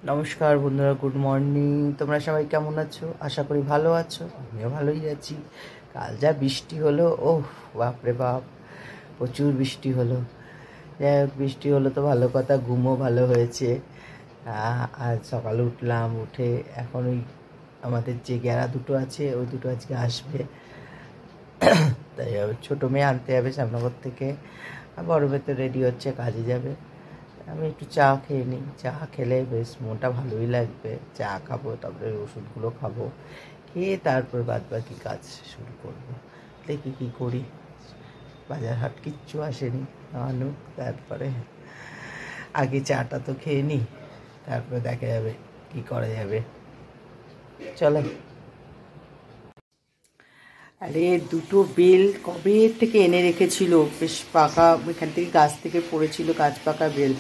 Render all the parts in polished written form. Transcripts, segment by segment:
নমস্কার বন্ধুরা, good morning. তোমরা সবাই কেমন আছো? আশা করি ভালো আছো। আমিও ভালোই আছি। কাল যা বৃষ্টি হলো, ওহ বাপরে বাপ, প্রচুর বৃষ্টি হলো। যাই হোক, বৃষ্টি হলো তো ভালো কথা, ঘুমও ভালো হয়েছে। আজ সকালে উঠলাম, উঠে এখন ওই আমাদের যে গ্যারা দুটো আছে ওই দুটো আজকে আসবে, তাই ছোটো মেয়ে আনতে যাবে শ্যামনগর থেকে, আর বড় মেয়ে তো রেডি হচ্ছে, কাজে যাবে। আমি একটু চা খেয়ে নিই, চা খেলে বেশ মনটা ভালোই লাগবে। চা খাবো, তারপরে ওষুধগুলো খাবো, খেয়ে তারপর বাদ বাকি কাজ শুরু করবো। দেখি কী করি, বাজার হাট কিচ্ছু আসেনি, আনুক, তারপরে আগে চাটা তো খেয়ে নিই, তারপরে দেখা যাবে কি করা যাবে। চলো। আরে দুটো বেল কবে থেকে এনে রেখেছিল, বেশ পাকা, এখান থেকে গাছ থেকে পড়েছিল গাছ পাকা বেল।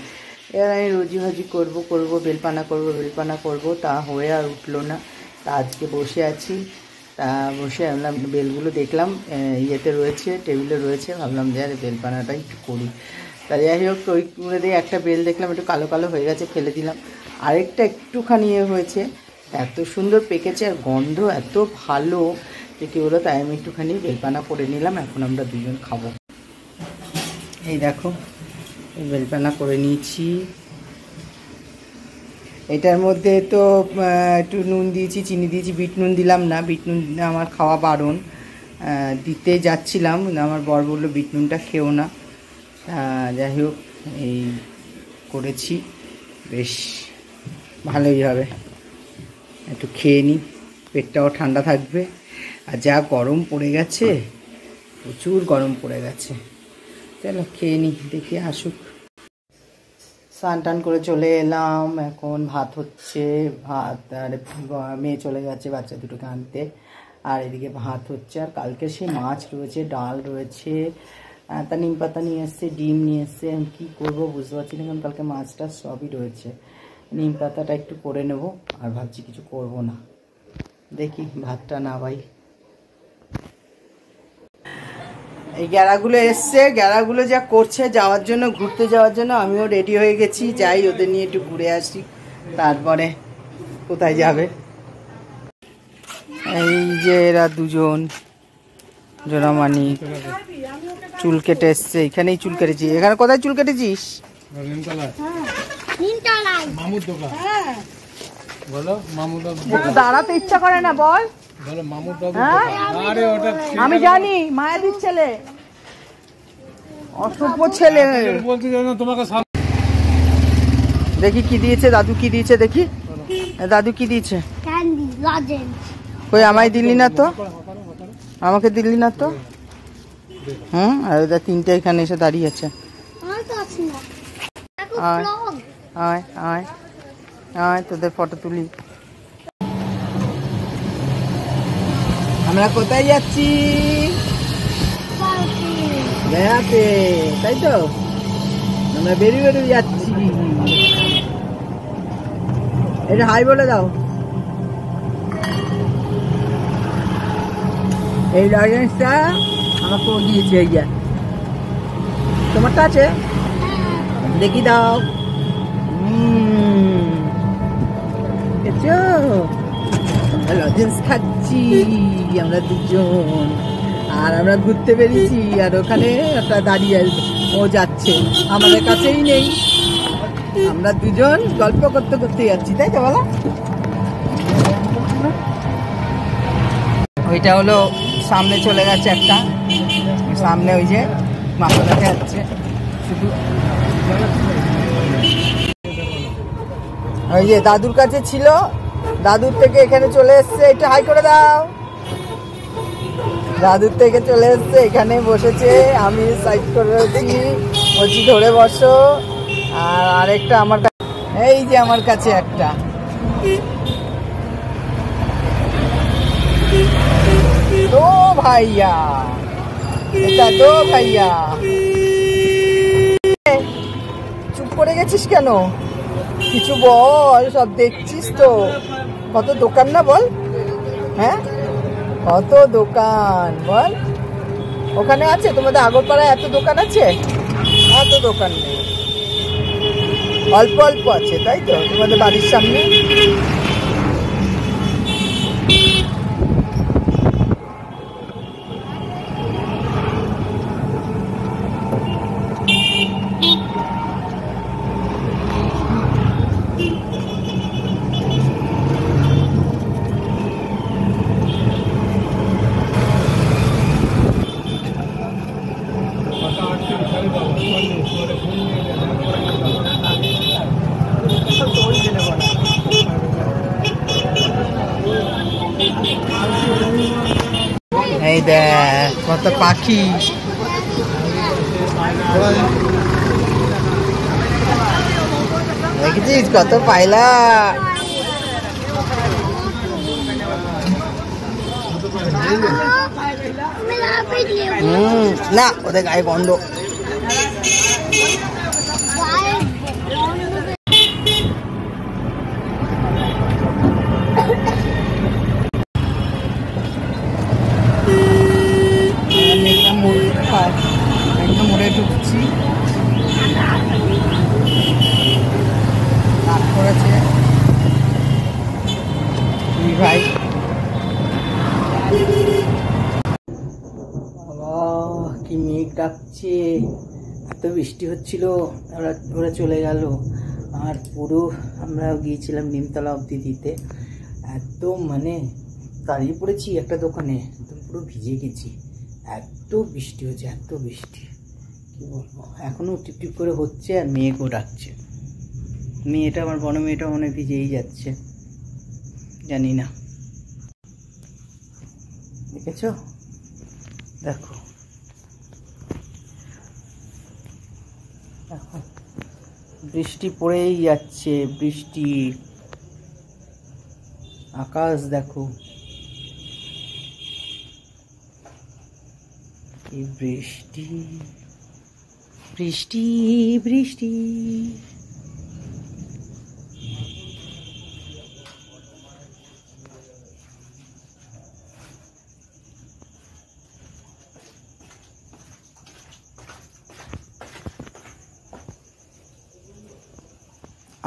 এবার আমি রোজি ভাজি করবো বেলপানা করবো, তা হয়ে আর উঠলো না। তা আজকে বসে আছি, তা বসে আমরা বেলগুলো দেখলাম ইয়েতে রয়েছে, টেবিলে রয়েছে, ভাবলাম যে আরে বেলপানাটা একটু করি। তা যাই হোক, ওই করে দিয়ে একটা বেল দেখলাম একটু কালো কালো হয়ে গেছে, ফেলে দিলাম। আরেকটা একটুখানি হয়েছে, এত সুন্দর পেকেছে আর গন্ধ এত ভালো যে কী বলো, তাই আমি একটুখানি বেলপানা করে নিলাম। এখন আমরা দুজন খাবো। এই দেখো, বেলপানা করে নিয়েছি। এটার মধ্যে তো একটু নুন দিয়েছি, চিনি দিয়েছি, বিট নুন দিলাম না, বিট নুন আমার খাওয়া বারণ। দিতে যাচ্ছিলাম, আমার বর বললো বিট নুনটা খেও না। যাই হোক, এই করেছি, বেশ ভালোই হবে। একটু খেয়ে নিই, পেটটাও ঠান্ডা থাকবে। আর যা গরম পড়ে গেছে, প্রচুর গরম পড়ে গেছে। চলো খেয়ে নিই, দেখি আসুক। স্নান টান করে চলে এলাম, এখন ভাত হচ্ছে। ভাত আর মেয়ে চলে গেছে বাচ্চা দুটোকে আনতে, আর এদিকে ভাত হচ্ছে। আর কালকে সেই মাছ রয়েছে, ডাল রয়েছে, তা নিম পাতা নিয়ে এসছে, ডিম নিয়ে এসছে। আমি কী করবো বুঝতে পারছি না, কারণ কালকে মাছটা সবই রয়েছে। নিম পাতাটা একটু করে নেব, আর ভাবছি কিছু করব না, দেখি ভাতটা না ভাই। এই গ্যাড়াগুলো এসছে, গ্যাড়াগুলো যা করছে যাওয়ার জন্য, ঘুরতে যাওয়ার জন্য, আমিও রেডি হয়ে গেছি। যাই, ওদের নিয়ে একটু ঘুরে আসি, তারপরে কোথায় যাবে। এই যে এরা দুজন, জোড়ামানি চুল কেটে এসছে, এখানেই চুল কেটেছি। এখানে কোথায় চুল কেটেছিস? দাঁড়াতে ইচ্ছা করে না, বল। আমি জানি, মায়াদির ছেলে, অসভ্য ছেলে। দেখি কি দিয়েছে দাদু, কি দিয়েছে দেখি, দাদু কি দিয়েছে। কই আমায় দিলি না তো, আমাকে দিলি না তো। আর ওদের তিনটে এখানে এসে দাঁড়িয়ে আছে। আয় আয় আয়, তোদের ফটো তুলি। আমরা কোথায় যাচ্ছি? বেড়াতে, তাই তো? আমরা বেরিয়ে যাচ্ছি। এটা হাই বলে দাও। এই লজেন্সটা আমাকে দিয়েছে, এই যে তোমারটা আছে, দেখি দাও। লজেন্স খাচ্ছি আমরা দুজন, আর আমরা ঘুরতে বেরিয়েছি। আর ওখানে একটা দাঁড়িয়ে, ও যাচ্ছে, আমাদের কাছেই নেই। আমরা দুজন গল্প করতে করতে যাচ্ছি, তাই তো বলো? ওইটা হলো সামনে চলে গেছে একটা, সামনে ওই যে মাথা দেখা যাচ্ছে শুধু। ওই যে দাদুর কাছে ছিল, দাদুর থেকে এখানে চলে এসছে। একটু হাই করে দাও। দাদুর থেকে চলে এসছে, এখানে বসেছে, আমি সাইড করে রয়েছি, বলছি ধরে বসো। আর আরেকটা আমার কাছে, এই যে আমার কাছে একটা। দো ভাইয়া, এটা দো ভাইয়া। চুপ করে গেছিস কেন? কিছু বল, সব দেখছিস তো, কত দোকান না বল। হ্যাঁ, কত দোকান বল। ওখানে আছে তোমাদের আগরপাড়ায় এত দোকান আছে? এত দোকান নেই। অল্প অল্প আছে তাই তো তোমাদের বাড়ির সামনে? এই দেখ কত পাখি, দেখেছিস কত পায়লা। না ওদের গায়ে গন্ধ। মোড়ে ঢুকছি, রাত করেছে ভাই। কি মেঘ ডাকছে, এত বৃষ্টি হচ্ছিল, ওরা চলে গেল। আর পুরো আমরা গিয়েছিলাম নিমতলা অবধি দিতে, এত মানে দাঁড়িয়ে পড়েছি একটা দোকানে, একদম পুরো ভিজে গেছি, এত বৃষ্টি হচ্ছে, এত বৃষ্টি কি বলবো। এখনও টিপটিপ করে হচ্ছে আর মেঘও ডাকছে। মেয়েটা, আমার বড় মেয়েটা মনে হয় ভিজেই যাচ্ছে, জানি না। দেখেছ, দেখো দেখো বৃষ্টি পড়েই যাচ্ছে, বৃষ্টি, আকাশ দেখো কি বৃষ্টি বৃষ্টি বৃষ্টি।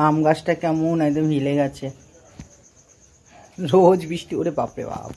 আম গাছটা কেমন একদম হিলে গেছে, রোজ বৃষ্টি, ওরে বাপরে বাপ।